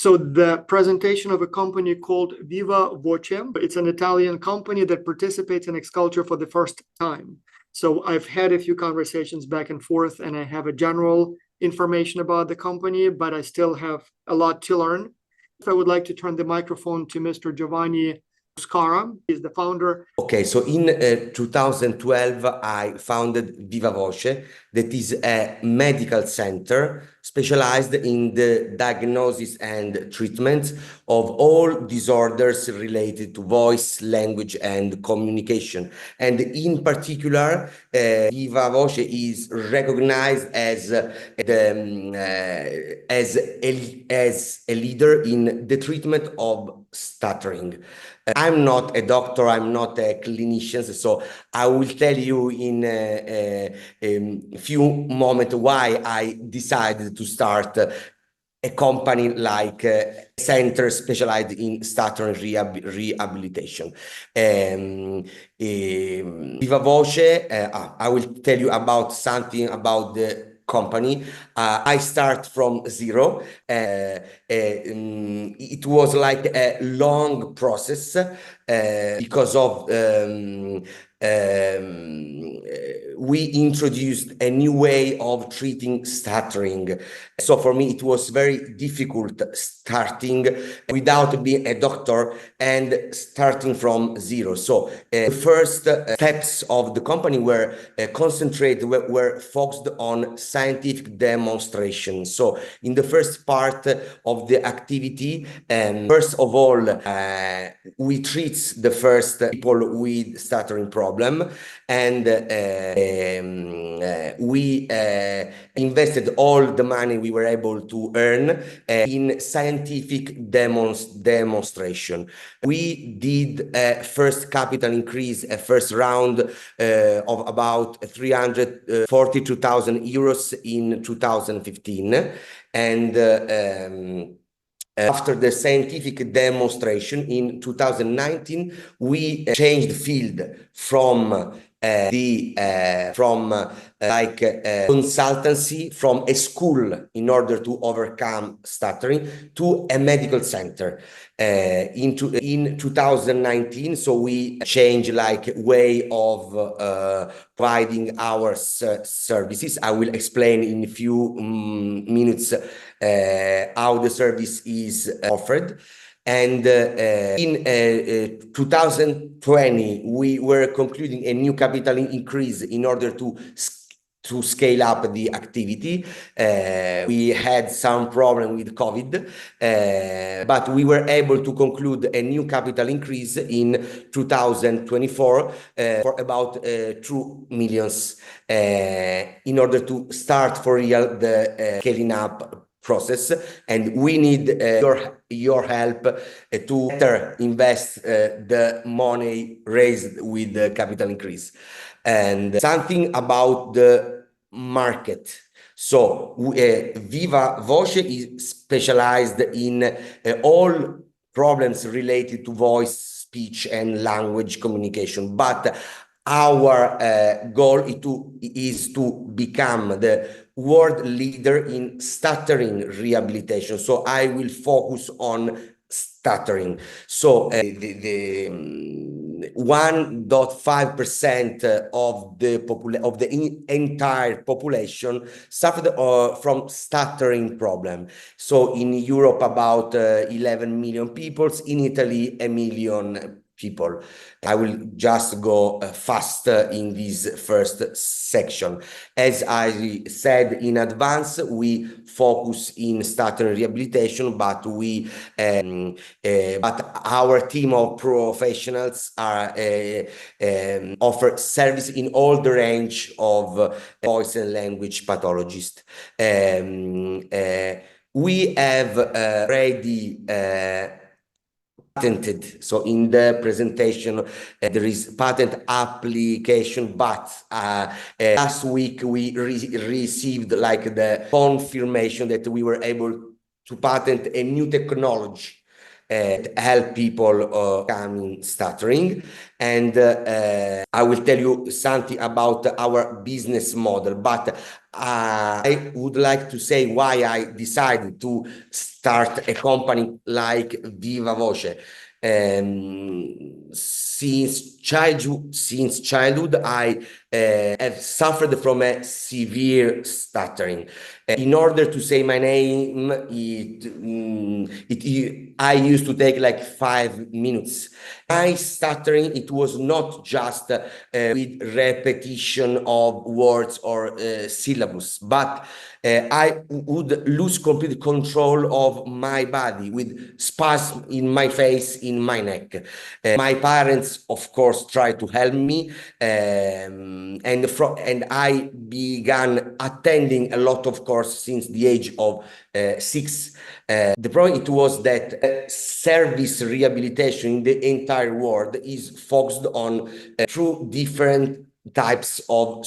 So the presentation of a company called Vicavoce, it's an Italian company that participates in X-Culture for the first time. So I've had a few conversations back and forth, and I have a general information about the company, but I still have a lot to learn. If I would like to turn the microphone to Mr. Giovanni Scara, he's the founder. Okay, so in 2012, I founded Vicavoce, that is a medical center specialized in the diagnosis and treatment of all disorders related to voice, language, and communication. And in particular, Vicavoce is recognized as a leader in the treatment of stuttering. I'm not a doctor, I'm not a clinician, so I will tell you in a few moments why I decided to start a company like a center specialized in stuttering rehabilitation. Vicavoce, I will tell you about something about the company. I start from zero. It was like a long process because of we introduced a new way of treating stuttering. So for me, it was very difficult starting without being a doctor and starting from zero. So the first steps of the company were were focused on scientific demonstration. So in the first part of the activity, first of all, we treat the first people with stuttering problem, and we invested all the money we were able to earn in scientific demonstration. We did a first capital increase, a first round of about 342,000 euros in 2015, and after the scientific demonstration in 2019, we changed field from consultancy from a school in order to overcome stuttering to a medical center in 2019. So we changed like way of providing our services. I will explain in a few minutes how the service is offered. And in 2020, we were concluding a new capital increase in order to scale up the activity. We had some problem with COVID, but we were able to conclude a new capital increase in 2024 for about 2 million in order to start for real the scaling up process. And we need your help to better invest the money raised with the capital increase. And something about the market. So Vicavoce is specialized in all problems related to voice, speech, and language communication, but our goal is to become the world leader in stuttering rehabilitation. So I will focus on stuttering. So the 1.5% of the entire population suffered from stuttering problem. So in Europe, about 11 million people. In Italy, 1 million people. I will just go fast in this first section. As I said in advance, we focus in stuttering rehabilitation, but our team of professionals offer service in all the range of voice and language pathologists. We have already patented. So in the presentation, there is patent application, but last week we received like the confirmation that we were able to patent a new technology help people coming stuttering. And I will tell you something about our business model, but I would like to say why I decided to start a company like Vicavoce. Since childhood, I have suffered from a severe stuttering. In order to say my name, I used to take like 5 minutes. My stuttering, it was not just with repetition of words or syllables, but I would lose complete control of my body with spasm in my face, in my neck. My parents, of course, tried to help me, and I began attending a lot of courses since the age of 6. The problem it was that service rehabilitation in the entire world is focused on through different types of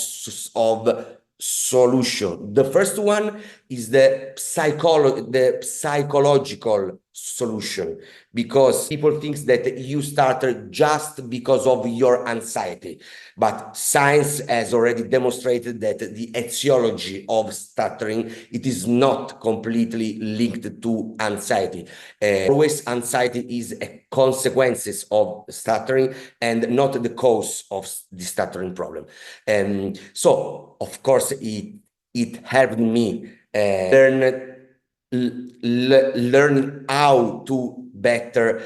solution. The first one is the psychological solution, because people think that you started just because of your anxiety, but science has already demonstrated that the etiology of stuttering, it is not completely linked to anxiety. Always anxiety is a consequences of stuttering and not the cause of the stuttering problem. So of course it helped me learn how to better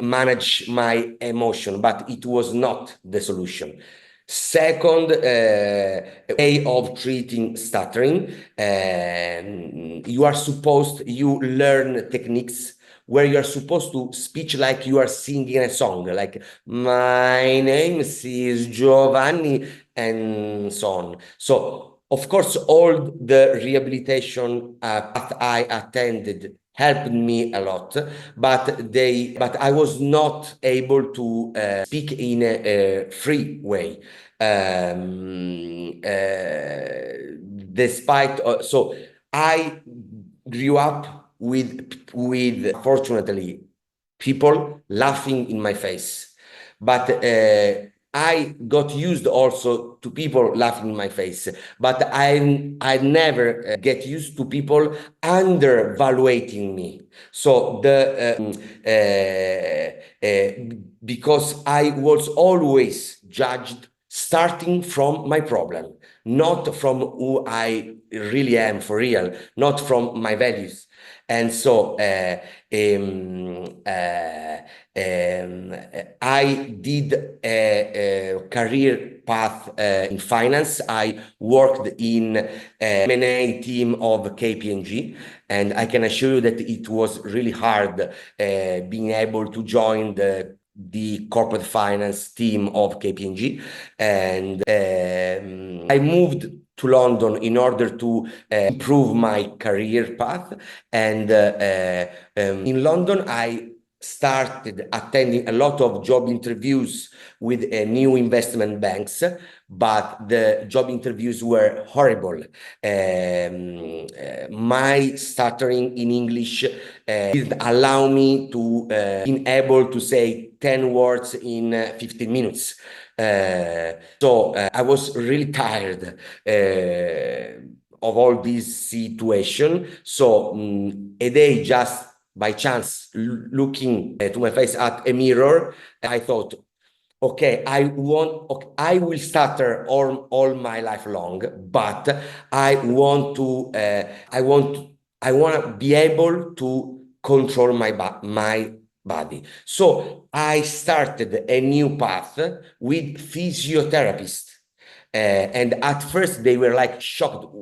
manage my emotion, but it was not the solution. Second way of treating stuttering, you learn techniques where you are supposed to speak like you are singing a song, like my name is Giovanni, and so on. So, of course, all the rehabilitation path I attended helped me a lot, but I was not able to speak in a free way. Despite so I grew up with fortunately people laughing in my face, but I got used also to people laughing in my face, but I never get used to people undervaluating me. So because I was always judged starting from my problem, not from who I really am for real, not from my values. And so I did a career path in finance. I worked in M&A team of KPMG, and I can assure you that it was really hard being able to join the corporate finance team of KPMG. And I moved to London in order to improve my career path. And in London, I started attending a lot of job interviews with new investment banks, but the job interviews were horrible. My stuttering in English didn't allow me to be able to say 10 words in 15 minutes. So I was really tired of all this situation. So a day, just by chance, looking to my face at a mirror, I thought, okay, I will stutter all my life long, but I want to be able to control my body. So I started a new path with physiotherapists. And at first they were like shocked.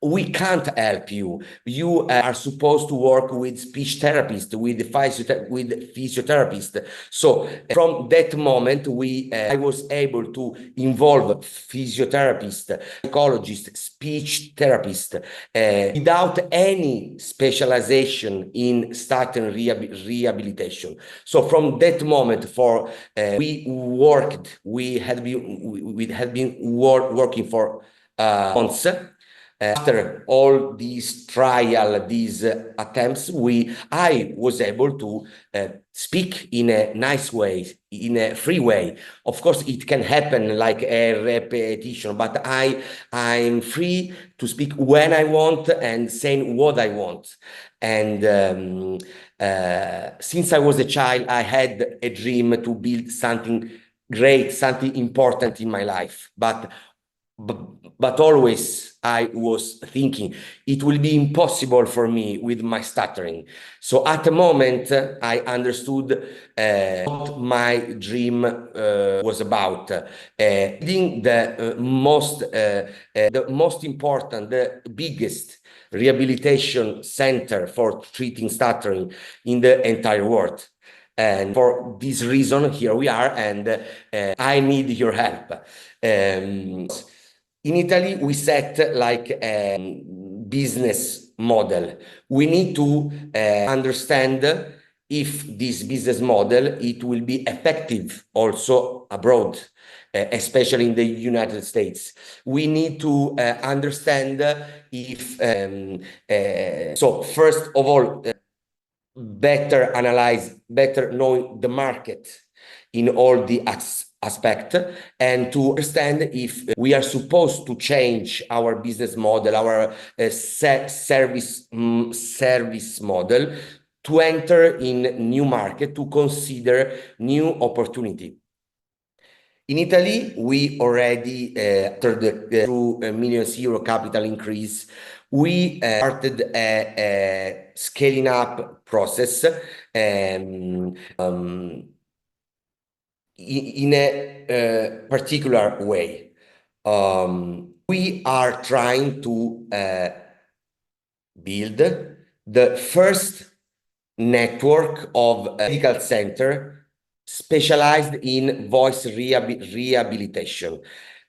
We can't help you. You are supposed to work with speech therapist, with physiotherapist. So from that moment, I was able to involve physiotherapist, psychologist, speech therapist, without any specialization in stuttering rehabilitation. So from that moment, we had been working for months. After all these attempts, I was able to speak in a nice way, in a free way. Of course, it can happen like a repetition, but I'm free to speak when I want and saying what I want. And since I was a child, I had a dream to build something great, something important in my life. But always I was thinking it will be impossible for me with my stuttering. So at the moment, I understood what my dream was about. Leading the most important, the biggest rehabilitation center for treating stuttering in the entire world. And for this reason, here we are, and I need your help. In Italy, we set like a business model. We need to understand if this business model, it will be effective also abroad, especially in the United States. We need to understand if, so first of all, better analyze, better know the market in all the aspect, and to understand if we are supposed to change our business model, our service model, to enter in new market, to consider new opportunity. In Italy, we already, through a €1 million capital increase, we started a scaling up process in a particular way. We are trying to build the first network of medical center specialized in voice rehabilitation.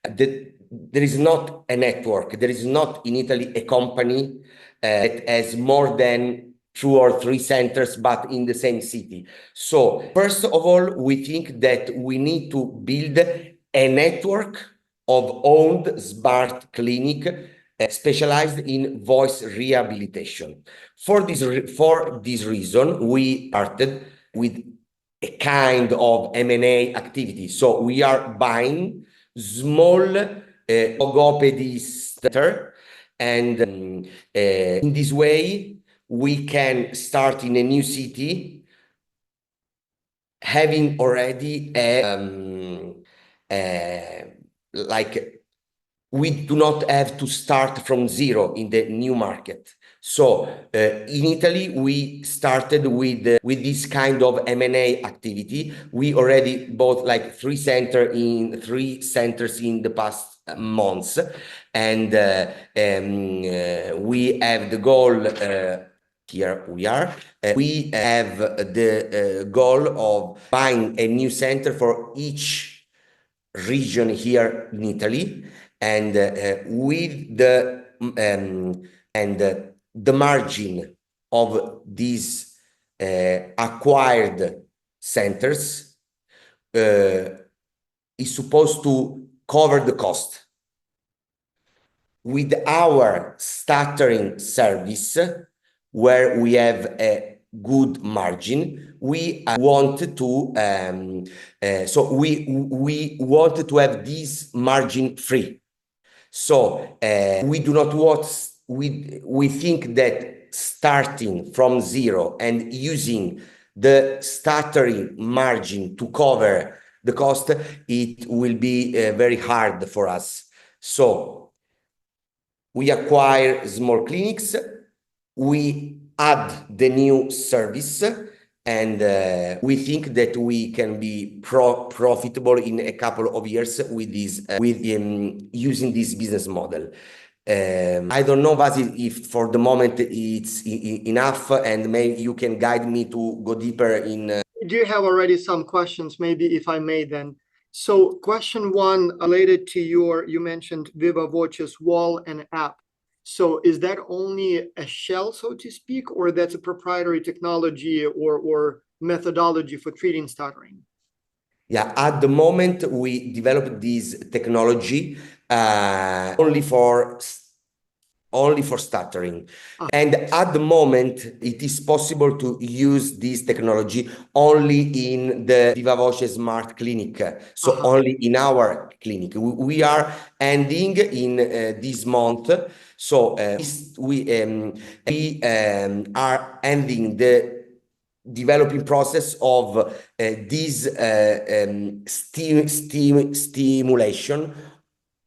There is not a network, there is not in Italy a company that has more than 2 or 3 centers, but in the same city. So first of all, we think that we need to build a network of owned smart clinic specialized in voice rehabilitation. For this reason, we started with a kind of M&A activity. So we are buying small logopedists center, and in this way, we can start in a new city having already like we do not have to start from zero in the new market. So in Italy, we started with this kind of M&A activity. We already bought like 3 centers in the past months, and we have the goal. Here we are. We have the goal of buying a new center for each region here in Italy, and with the margin of these acquired centers is supposed to cover the cost. With our stuttering service, where we have a good margin, we wanted to so we wanted to have this margin free. So we do not want, we think that starting from zero and using the stuttering margin to cover the cost, it will be very hard for us. So we acquire small clinics, we add the new service, and we think that we can be profitable in a couple of years with this, using this business model. I don't know, Vasil, if for the moment it's enough, and maybe you can guide me to go deeper in. Do you have already some questions, maybe if I may then? So question 1 related to you mentioned Vicavoce's wall and app. So is that only a shell, so to speak, or that's a proprietary technology or methodology for treating stuttering? Yeah, at the moment we developed this technology only for only for stuttering. And at the moment, it is possible to use this technology only in the Vicavoce Smart Clinic, so only in our clinic. We are ending in this month, so we are ending the developing process of this stimulation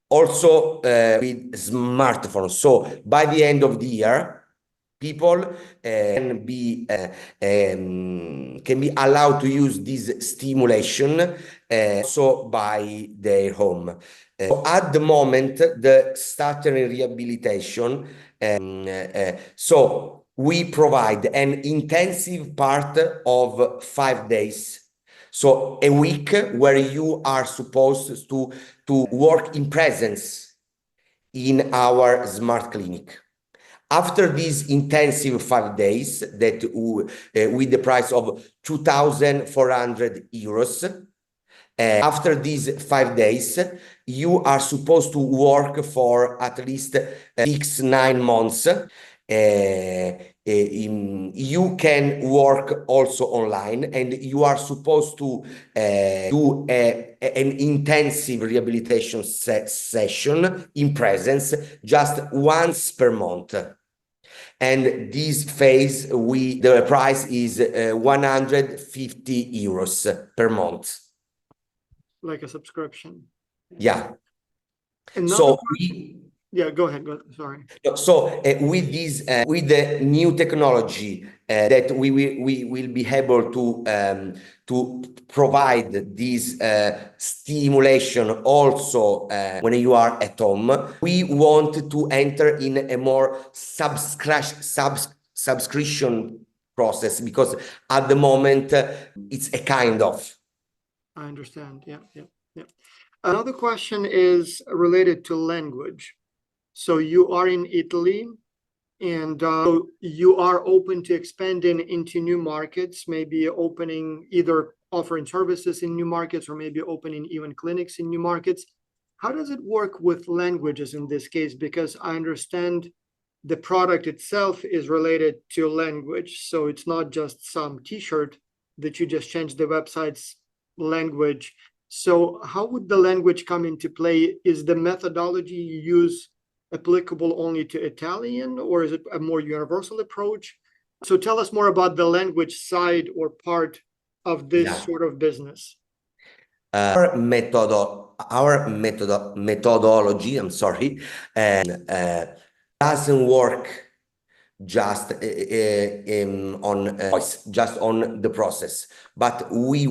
also with smartphones. So by the end of the year, people can be allowed to use this stimulation also by their home. So at the moment, the stuttering rehabilitation, so we provide an intensive part of 5 days. So a week where you are supposed to work in presence in our smart clinic. After these intensive 5 days, that with the price of 2,400 euros, after these 5 days, you are supposed to work for at least 6-9 months. You can work also online, and you are supposed to do an intensive rehabilitation session in presence just once per month. And this phase, the price is 150 euros per month. Like a subscription. Yeah. So yeah, go ahead. Sorry. So with this, with the new technology that we will be able to provide this stimulation also when you are at home, we want to enter in a more subscription process, because at the moment it's a kind of. I understand. Yeah. Another question is related to language. So you are in Italy, and so you are open to expanding into new markets, maybe opening, either offering services in new markets or maybe opening even clinics in new markets. How does it work with languages in this case? Because I understand the product itself is related to language. So it's not just some t-shirt that you just change the website's language. So how would the language come into play? Is the methodology you use applicable only to Italian, or is it a more universal approach? So tell us more about the language side or part of this sort of business. Our methodology, I'm sorry, doesn't work just on voice, just on the process, but we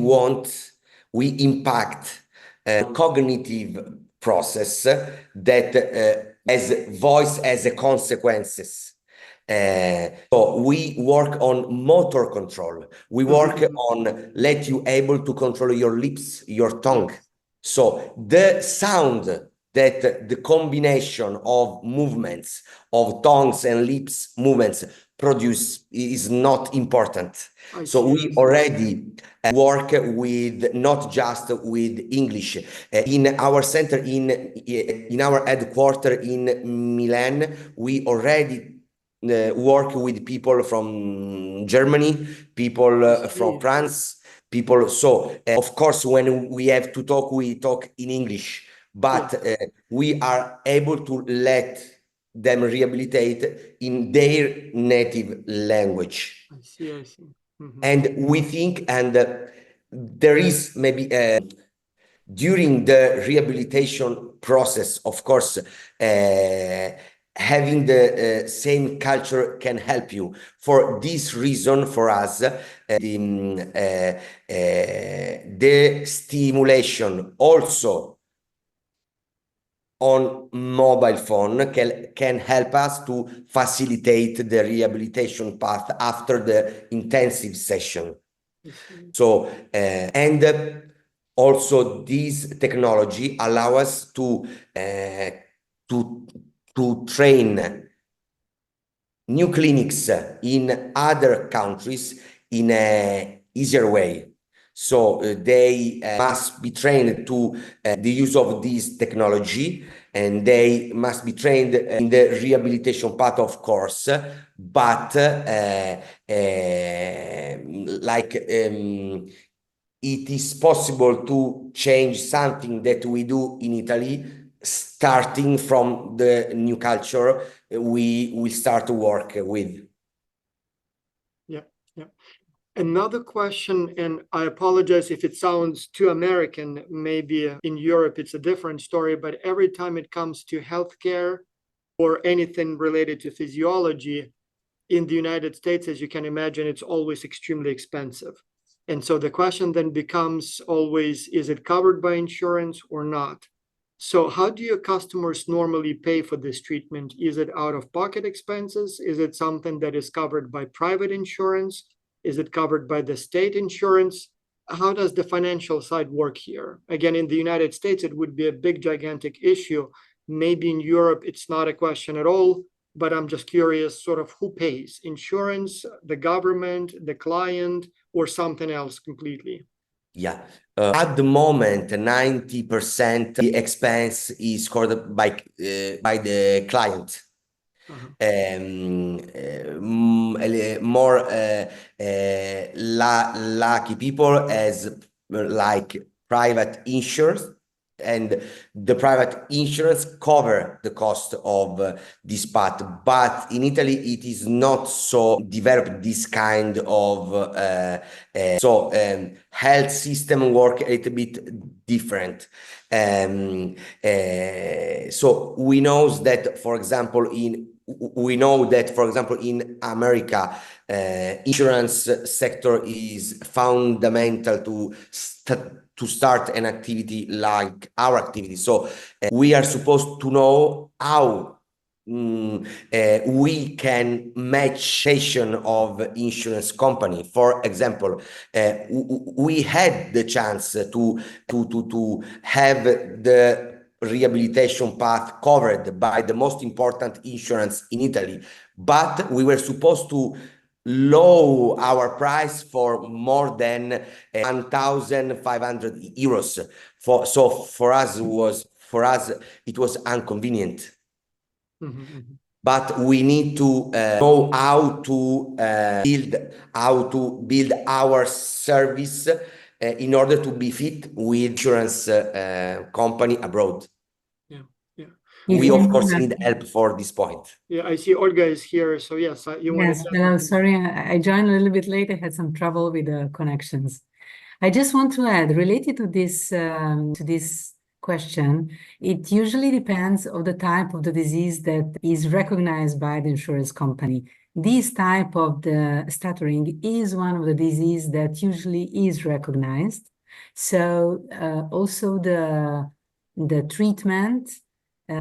impact cognitive process that has voice as a consequences. So we work on motor control. We work on let you able to control your lips, your tongue. So the sound that the combination of movements of tongues and lips movements produce is not important. So we already work with not just with English. In our center, in our headquarters in Milan, we already work with people from Germany, people from France, people. So of course, when we have to talk, we talk in English, but we are able to let them rehabilitate in their native language. I see. And we think, and there is maybe during the rehabilitation process, of course, having the same culture can help you. For this reason, for us, the stimulation also on mobile phone can help us to facilitate the rehabilitation path after the intensive session. So, and also this technology allow us to train new clinics in other countries in a easier way. So they must be trained to the use of this technology, and they must be trained in the rehabilitation path, of course, but it is possible to change something that we do in Italy, starting from the new culture we start to work with. Yeah, yeah. Another question, and I apologize if it sounds too American, maybe in Europe it's a different story, but every time it comes to healthcare or anything related to physiology in the United States, as you can imagine, it's always extremely expensive. And so the question then becomes always, is it covered by insurance or not? So how do your customers normally pay for this treatment? Is it out-of-pocket expenses? Is it something that is covered by private insurance? Is it covered by the state insurance? How does the financial side work here? Again, in the United States, it would be a big, gigantic issue. Maybe in Europe, it's not a question at all, but I'm just curious, sort of who pays? Insurance, the government, the client, or something else completely? Yeah. At the moment, 90% the expense is covered by the client. Uh-huh. More lucky people as like private insurance, and the private insurance cover the cost of this path. But in Italy, it is not so developed, this kind of health system work a little bit different. So we know that, for example, in America, insurance sector is fundamental to start an activity like our activity. So we are supposed to know how we can match patient of insurance company. For example, we had the chance to have the rehabilitation path covered by the most important insurance in Italy, but we were supposed to lower our price for more than 1,500 euros. For us it was inconvenient. Mm-hmm, mm-hmm. But we need to know how to build our service in order to be fit with insurance company abroad. Yeah, yeah. We of course need help for this point. Yeah, I see Olga is here. So yes, you want Yes, to hello, sorry, I joined a little bit late. I had some trouble with the connections. I just want to add, related to this question, it usually depends on the type of the disease that is recognized by the insurance company. This type of the stuttering is one of the diseases that usually is recognized. So also the treatment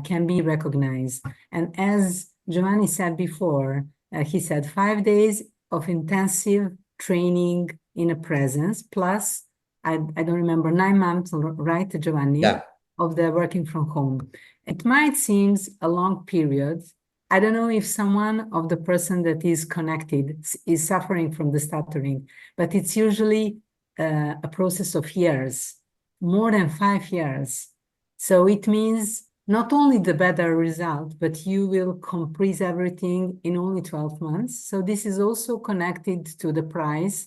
can be recognized. And as Giovanni said before, he said 5 days of intensive training in a presence, plus, I don't remember, 9 months, right, Giovanni? Yeah. Of the working from home. It might seem a long period. I don't know if someone of the person that is connected is suffering from the stuttering, but it's usually a process of years, more than 5 years. So it means not only the better result, but you will compress everything in only 12 months. So this is also connected to the price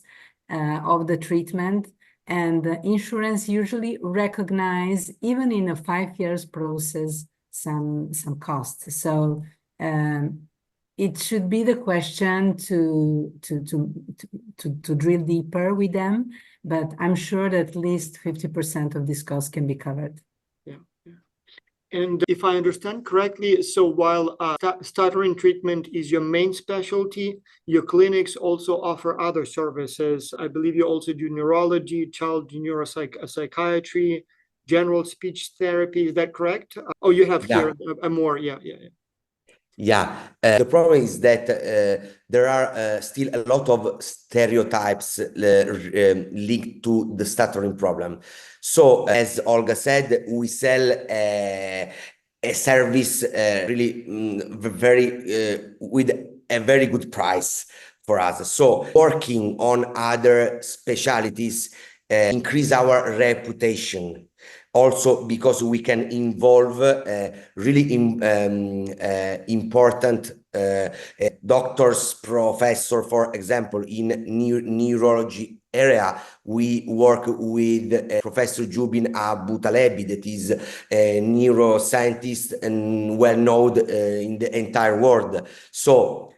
of the treatment, and the insurance usually recognize, even in a 5 years process, some costs. So it should be the question to drill deeper with them, but I'm sure that at least 50% of this cost can be covered. And if I understand correctly, so while stuttering treatment is your main specialty, your clinics also offer other services. I believe you also do neurology, child neuropsychiatry, general speech therapy. Is that correct? Oh, you have here more. Yeah. Yeah, the problem is that there are still a lot of stereotypes linked to the stuttering problem. So, as Olga said, we sell a service really very with a very good price for us. So, working on other specialties increase our reputation. Also, because we can involve really important doctors, professor, for example, in neurology area. We work with Professor Jubin Abu Talebi, that is a neuroscientist and well known in the entire world. So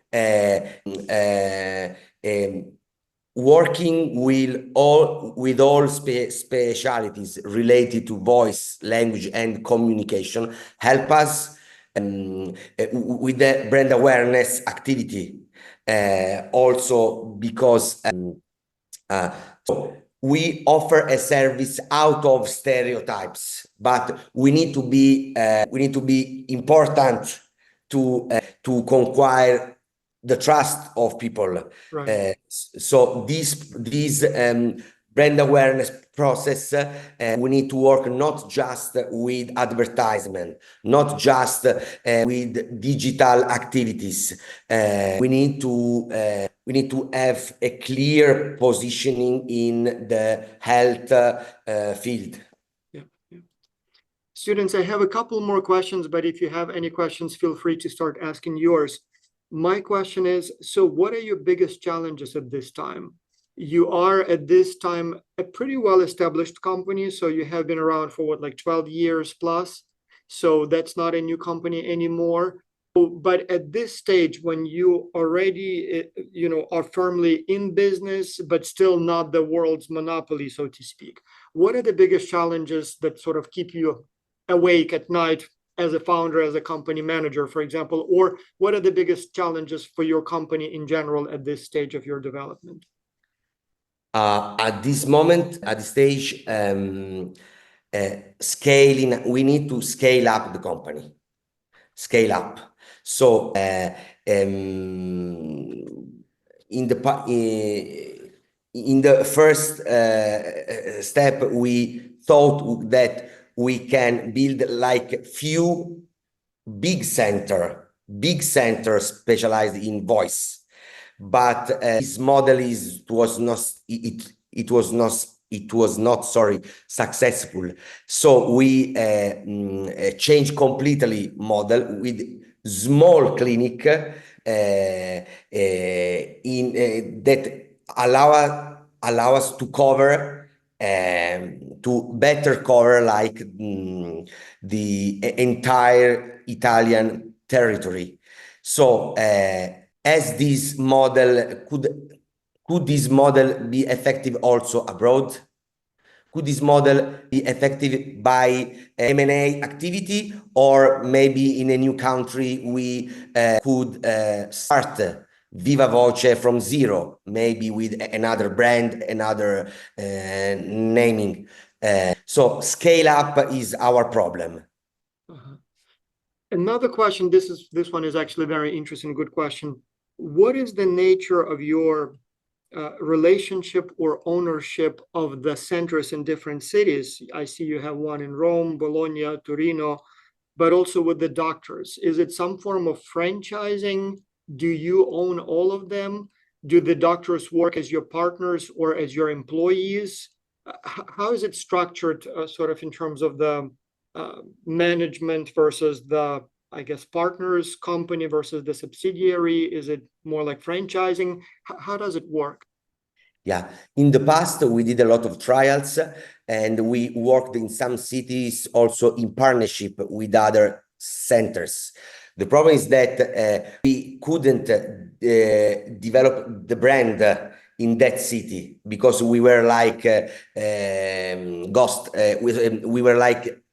working with all specialities related to voice, language, and communication help us with the brand awareness activity. Also because so we offer a service out of stereotypes, but we need to be important to conquer the trust of people. Right. So this brand awareness process, we need to work not just with advertisement, not just with digital activities. We need to have a clear positioning in the health field. Yeah. Students, I have a couple more questions, but if you have any questions, feel free to start asking yours. My question is, so what are your biggest challenges at this time? You are at this time a pretty well-established company, so you have been around for what, like 12 years plus? So that's not a new company anymore. But at this stage, when you already, are firmly in business, but still not the world's monopoly, so to speak, what are the biggest challenges that sort of keep you awake at night as a founder, as a company manager, for example? Or what are the biggest challenges for your company in general at this stage of your development? At this moment, at this stage, scaling, we need to scale up the company. Scale up. So in the first step, we thought that we can build like few big centers specialized in voice, but this model was not successful. So we changed completely model with small clinic that allow us to cover to better cover like the entire Italian territory. So as this model could this model be effective also abroad? Could this model be effective by M&A activity, or maybe in a new country we could start Vicavoce from zero, maybe with another brand, another naming. So scale up is our problem. Another question, this one is actually very interesting, good question. What is the nature of your relationship or ownership of the centers in different cities? I see you have one in Rome, Bologna, Torino, but also with the doctors. Is it some form of franchising? Do you own all of them? Do the doctors work as your partners or as your employees? How is it structured, sort of in terms of the management versus the, I guess, partners company versus the subsidiary? Is it more like franchising? How does it work? Yeah, in the past, we did a lot of trials, and we worked in some cities also in partnership with other centers. The problem is that we couldn't develop the brand in that city because we were like ghost. We were like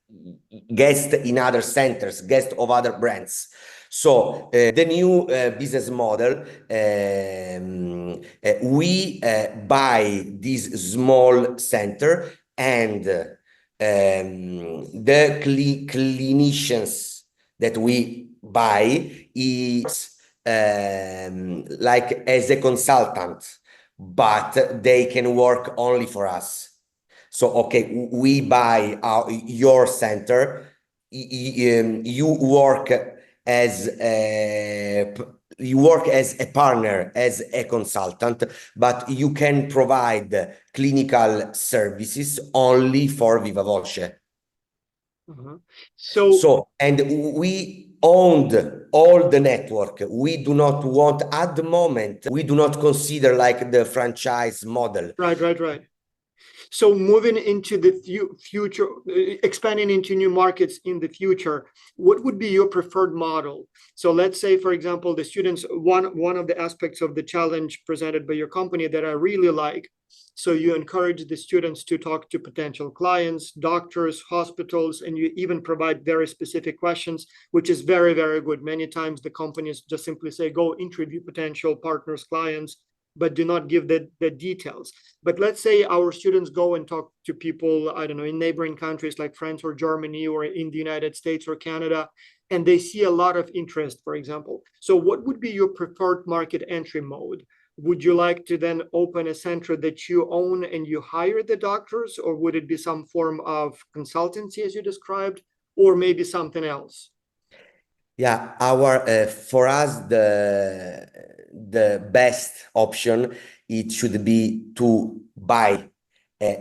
guests in other centers, guests of other brands. So the new business model, we buy this small center, and the clinicians that we buy is like as a consultant, but they can work only for us. So, okay, we buy your center, you work as you work as a partner, as a consultant, but you can provide clinical services only for Vicavoce. So, and we owned all the network. We do not want, at the moment, we do not consider like the franchise model. Right. So moving into the future, expanding into new markets in the future, what would be your preferred model? So let's say, for example, the students, one of the aspects of the challenge presented by your company that I really like. So you encourage the students to talk to potential clients, doctors, hospitals, and you even provide very specific questions, which is very, very good. Many times the companies just simply say, go interview potential partners, clients, but do not give the details. But let's say our students go and talk to people, I don't know, in neighboring countries like France or Germany or in the United States or Canada, and they see a lot of interest, for example. So what would be your preferred market entry mode? Would you like to then open a center that you own and you hire the doctors, or would it be some form of consultancy as you described, or maybe something else? Yeah, for us the best option it should be to buy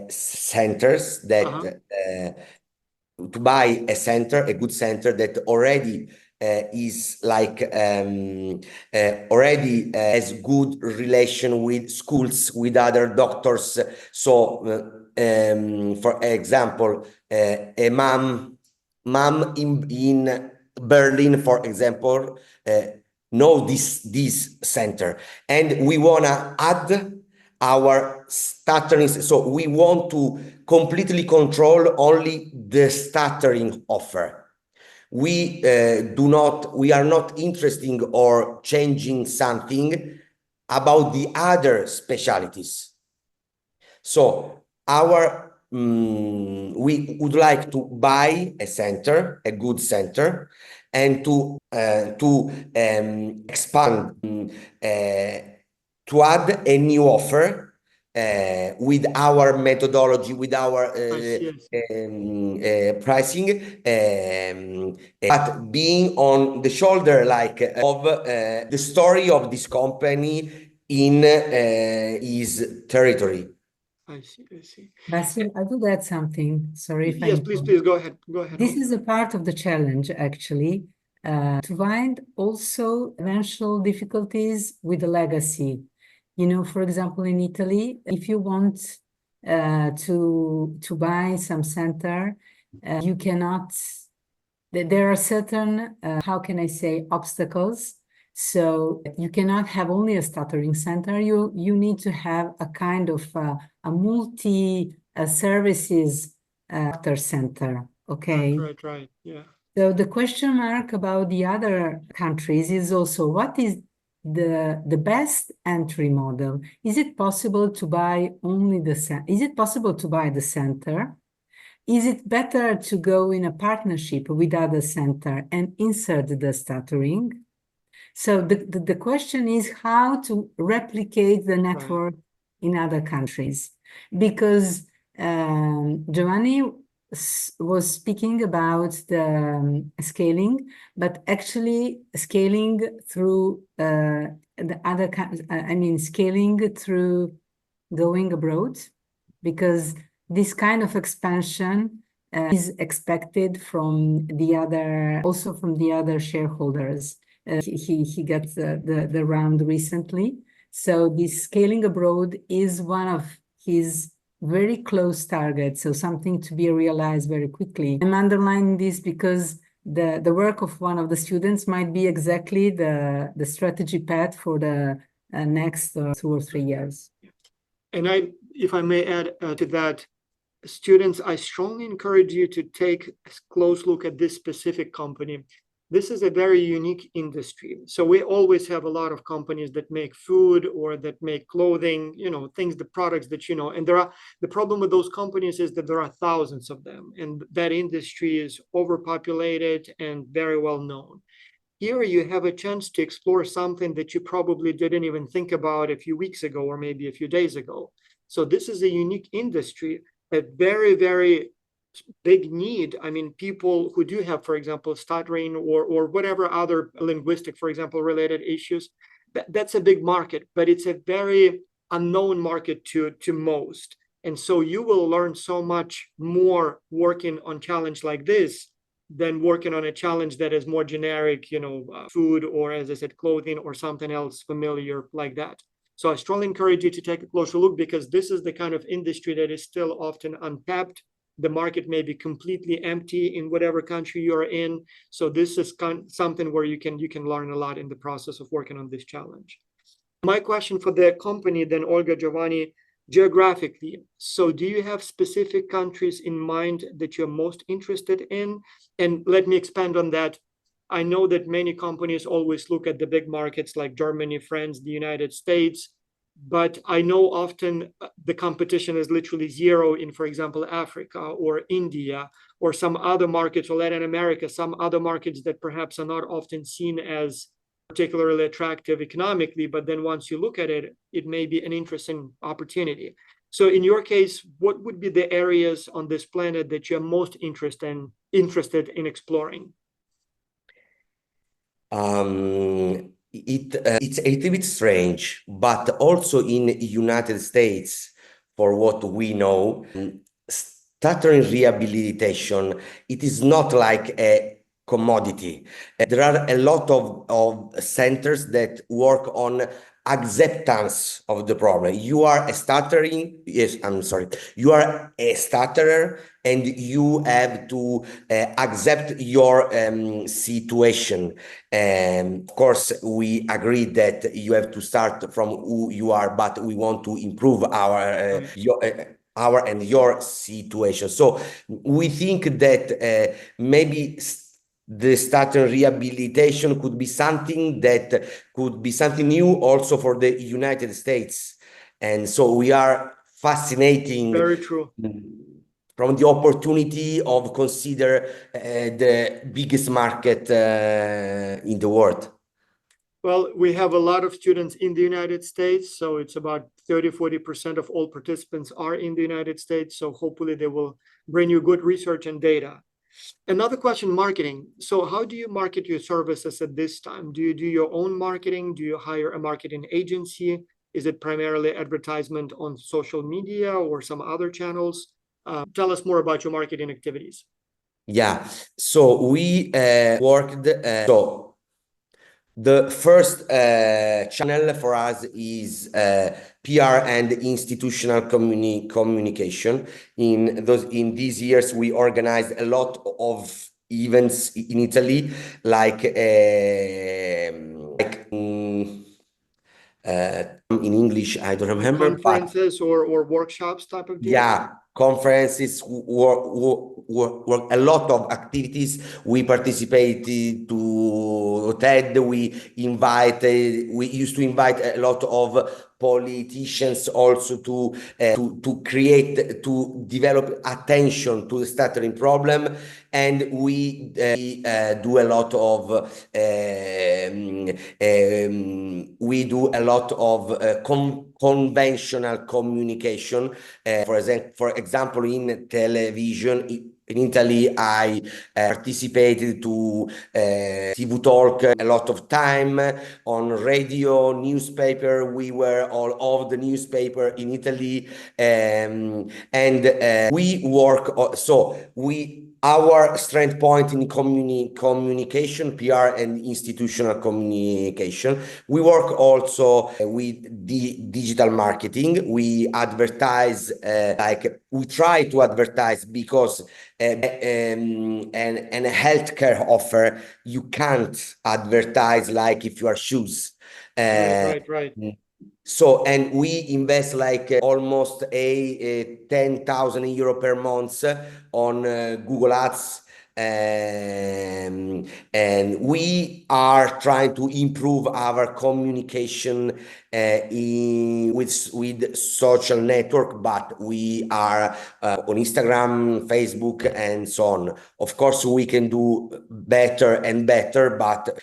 centers that to buy a center, a good center that already is like already has good relation with schools, with other doctors. So for example, a mom in Berlin, for example, know this center, and we wanna add our stuttering. So we want to completely control only the stuttering offer. We are not interested or changing something about the other specialties. So we would like to buy a center, a good center, and to expand, to add a new offer with our methodology, with our pricing, but being on the shoulder like of the story of this company in his territory. I see. Basil, I would add something. Sorry if yes, please go ahead. This is a part of the challenge, actually, to find also eventual difficulties with the legacy. You know, for example, in Italy, if you want to buy some center, you cannot. There are certain, how can I say, obstacles. So you cannot have only a stuttering center. You need to have a kind of a multi services doctor center. Okay. Right. Yeah. So the question mark about the other countries is also what is the best entry model? Is it possible to buy only is it possible to buy the center? Is it better to go in a partnership with other center and insert the stuttering? So the question is how to replicate the network in other countries, because Giovanni was speaking about the scaling, but actually scaling through the other, scaling through going abroad, because this kind of expansion is expected from the other shareholders. He got the round recently. So this scaling abroad is one of his very close targets, so something to be realized very quickly. I'm underlining this because the work of one of the students might be exactly the strategy path for the next 2 or 3 years. And if I may add to that, students, I strongly encourage you to take a close look at this specific company. This is a very unique industry. So we always have a lot of companies that make food or that make clothing, the products that, and the problem with those companies is that there are thousands of them, and that industry is overpopulated and very well known. Here you have a chance to explore something that you probably didn't even think about a few weeks ago or maybe a few days ago. So this is a unique industry, a very, very big need. I mean, people who do have, for example, stuttering or whatever other linguistic, for example, related issues, that's a big market, but it's a very unknown market to most. And so you will learn so much more working on challenge like this than working on a challenge that is more generic, food, or as I said, clothing, or something else familiar like that. So I strongly encourage you to take a closer look, because this is the kind of industry that is still often untapped. The market may be completely empty in whatever country you're in. So this is something where you can learn a lot in the process of working on this challenge. My question for the company then, Olga, Giovanni, geographically. So do you have specific countries in mind that you're most interested in? And let me expand on that. I know that many companies always look at the big markets like Germany, France, the United States, but I know often the competition is literally zero in, for example, Africa or India or some other markets, or Latin America, some other markets that perhaps are not often seen as particularly attractive economically, but then once you look at it, it may be an interesting opportunity. So in your case, what would be the areas on this planet that you're most interested in exploring? It's a little bit strange, but also in United States, for what we know, stuttering rehabilitation, it is not like a commodity. There are a lot of centers that work on acceptance of the problem. You are a stuttering, yes, I'm sorry. You are a stutterer, and you have to accept your situation. Of course, we agree that you have to start from who you are, but we want to improve our your situation. So we think that maybe the stuttering rehabilitation could be something new also for the United States. And so we are fascinating. Very true. From the opportunity of consider the biggest market in the world. Well, we have a lot of students in the United States, so it's about 30-40% of all participants are in the United States. So hopefully they will bring you good research and data. Another question, marketing. So how do you market your services at this time? Do you do your own marketing? Do you hire a marketing agency? Is it primarily advertisement on social media or some other channels? Tell us more about your marketing activities. Yeah, so we worked, so the first channel for us is PR and institutional communication. In these years, we organized a lot of events in Italy, in English, I don't remember. Conferences or workshops type of deal? Yeah, conferences, work a lot of activities. We participated to TED. We used to invite a lot of politicians also to develop attention to the stuttering problem. And we do a lot of conventional communication. For example, in television. In Italy, I participated to TV talk a lot of time. On radio, newspaper, we were all over the newspaper in Italy, and we work. Our strength point in communication, PR and institutional communication. We work also with digital marketing. We advertise, we try to advertise, because and a healthcare offer, you can't advertise like if you are shoes. Right. So, and we invest almost 10,000 euro per month on Google Ads. And we are trying to improve our communication with social network, but we are on Instagram, Facebook, and so on. Of course, we can do better and better, but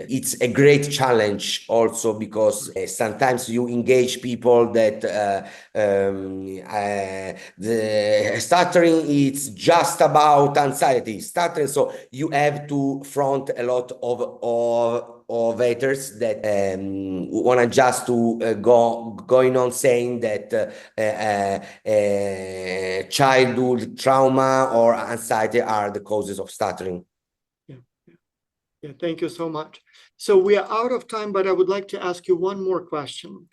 it's a great challenge also because sometimes you engage people that the stuttering is just about anxiety. Stuttering, so you have to front a lot of haters that want to just to going on saying that childhood trauma or anxiety are the causes of stuttering. Yeah, thank you so much. So we are out of time, but I would like to ask you one more question.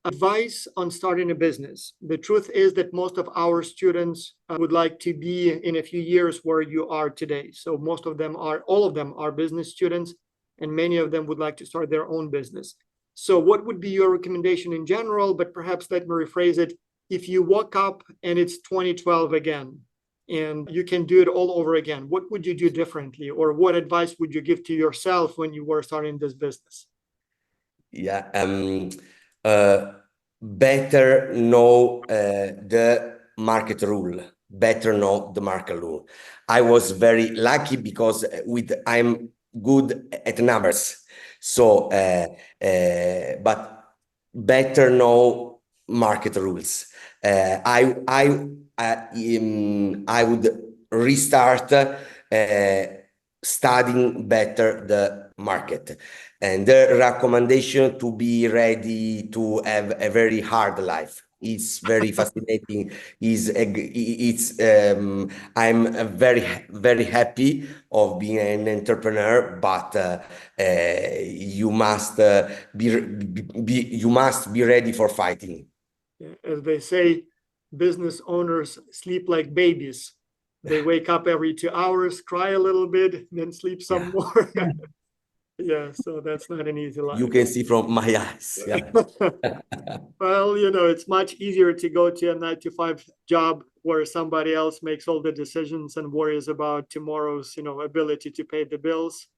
Advice on starting a business. The truth is that most of our students would like to be in a few years where you are today. So most of them are, all of them are business students, and many of them would like to start their own business. So what would be your recommendation in general, but perhaps let me rephrase it. If you woke up and it's 2012 again, and you can do it all over again, what would you do differently? Or what advice would you give to yourself when you were starting this business? Yeah, better know the market rule. Better know the market rule. I was very lucky because I'm good at numbers. So, but better know market rules. I would restart studying better the market, and the recommendation to be ready to have a very hard life. It's very fascinating. I'm very happy of being an entrepreneur, but you must be ready for fighting. As they say, business owners sleep like babies. They wake up every 2 hours, cry a little bit, then sleep some more. Yeah, so that's not an easy life. You can see from my eyes. Yeah. Well, it's much easier to go to a 9-to-5 job where somebody else makes all the decisions and worries about tomorrow's, ability to pay the bills.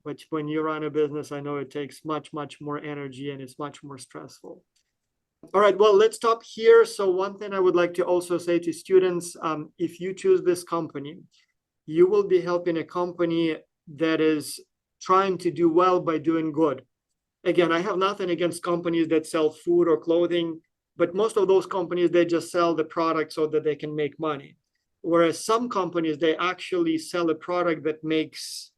But when you run a business, I know it takes much, much more energy and it's much more stressful. All right, well, let's stop here. So one thing I would like to also say to students, if you choose this company, you will be helping a company that is trying to do well by doing good. Again, I have nothing against companies that sell food or clothing, but most of those companies, they just sell the product so that they can make money. Whereas some companies, they actually sell a product that makes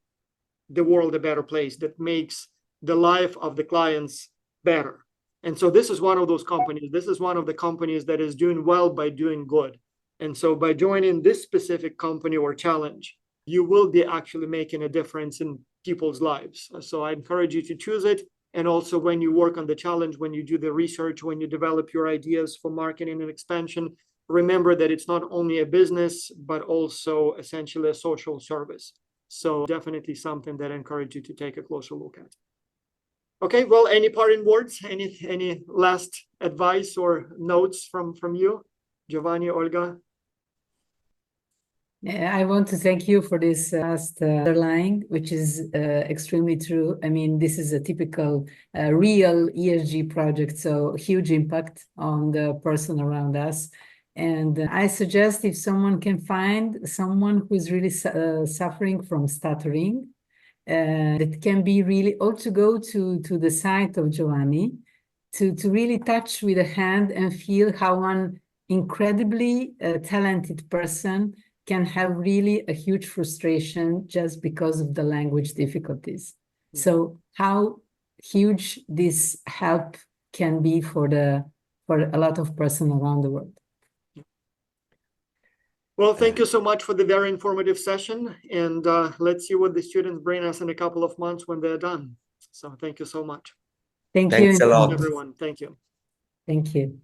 the world a better place, that makes the life of the clients better. And so this is one of those companies. This is one of the companies that is doing well by doing good. And so by joining this specific company or challenge, you will be actually making a difference in people's lives. So I encourage you to choose it. And also when you work on the challenge, when you do the research, when you develop your ideas for marketing and expansion, remember that it's not only a business, but also essentially a social service. So definitely something that I encourage you to take a closer look at. Okay, well, any parting words, any last advice or notes from you, Giovanni, Olga? I want to thank you for this last underlying, which is extremely true. I mean, this is a typical real ESG project, so huge impact on the person around us. And I suggest if someone can find someone who is really suffering from stuttering, that can be really, or to go to the site of Giovanni, to really touch with a hand and feel how one incredibly talented person can have really a huge frustration just because of the language difficulties. So how huge this help can be for a lot of person around the world. Well, thank you so much for the very informative session, and let's see what the students bring us in a couple of months when they're done. So thank you so much. Thank Thanks you. a lot. Everyone, thank you. Thank you.